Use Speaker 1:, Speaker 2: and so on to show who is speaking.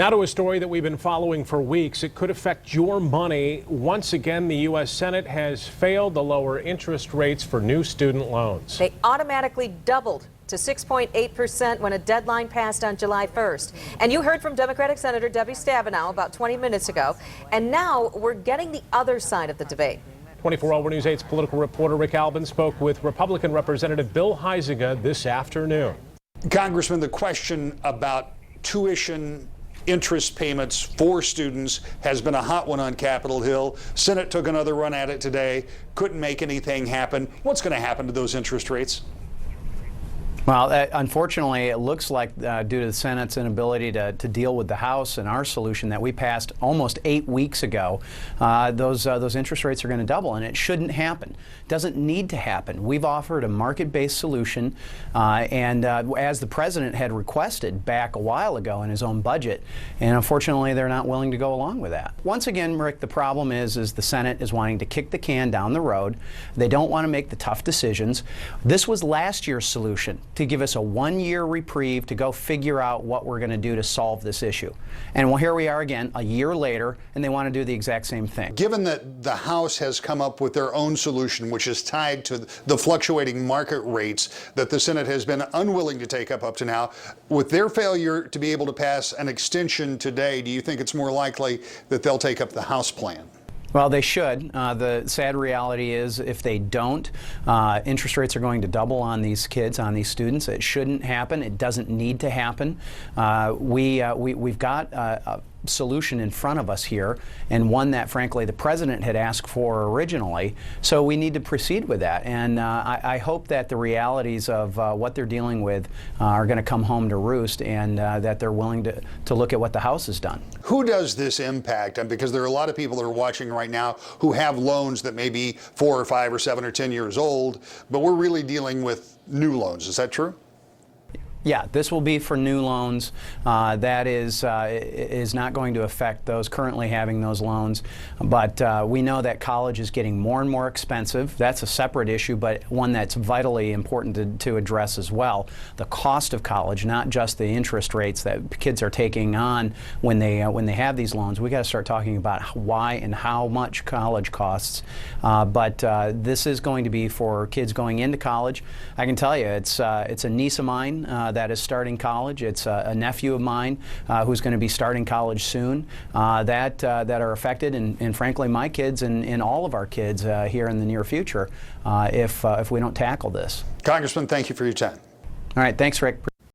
Speaker 1: Now to a story that we've been following for weeks. It could affect your money. Once again, the U.S. Senate has failed to lower interest rates for new student loans.
Speaker 2: They automatically doubled to 6.8% when a deadline passed on July 1st. And you heard from Democratic Senator Debbie Stabenow about 20 minutes ago. And now we're getting the other side of the debate.
Speaker 1: 24 Hour News 8's political reporter Rick Albin spoke with Republican Representative Bill Huizenga this afternoon.
Speaker 3: Congressman, the question about tuition interest payments for students has been a hot one on Capitol Hill. Senate took another run at it today, couldn't make anything happen. What's going to happen to those interest rates?
Speaker 4: Well, unfortunately, it looks like due to the Senate's inability to deal with the House and our solution that we passed almost 8 weeks ago, those interest rates are going to double, and it shouldn't happen. It doesn't need to happen. We've offered a market-based solution, and as the president had requested back a while ago in his own budget, and unfortunately, they're not willing to go along with that. Once again, Rick, the problem is the Senate is wanting to kick the can down the road. They don't want to make the tough decisions. This was last year's solution, to give us a one-year reprieve to go figure out what we're going to do to solve this issue. And well, here we are again, a year later, and they want to do the exact same thing.
Speaker 3: Given that the House has come up with their own solution, which is tied to the fluctuating market rates that the Senate has been unwilling to take up to now, with their failure to be able to pass an extension today, do you think it's more likely that they'll take up the House plan?
Speaker 4: Well, they should. The sad reality is if they don't, interest rates are going to double on these kids, on these students. It shouldn't happen. It doesn't need to happen. We've got a solution in front of us here, and one that, frankly, the president had asked for originally. So we need to proceed with that. And I hope that the realities of what they're dealing with are going to come home to roost, and that they're willing to look at what the House has done.
Speaker 3: Who does this impact? And because there are a lot of people that are watching right now who have loans that may be 4 or 5 or 7 or 10 years old, but we're really dealing with new loans. Is that true?
Speaker 4: Yeah, this will be for new loans. That is not going to affect those currently having those loans. But we know that college is getting more and more expensive. That's a separate issue, but one that's vitally important to address as well. The cost of college, not just the interest rates that kids are taking on when they have these loans. We got to start talking about why and how much college costs. But this is going to be for kids going into college. I can tell you, it's a niece of mine that is starting college. It's a nephew of mine who's going to be starting college soon that are affected, and frankly, my kids and all of our kids here in the near future if we don't tackle this.
Speaker 3: Congressman, thank you for your time.
Speaker 4: All right, thanks, Rick.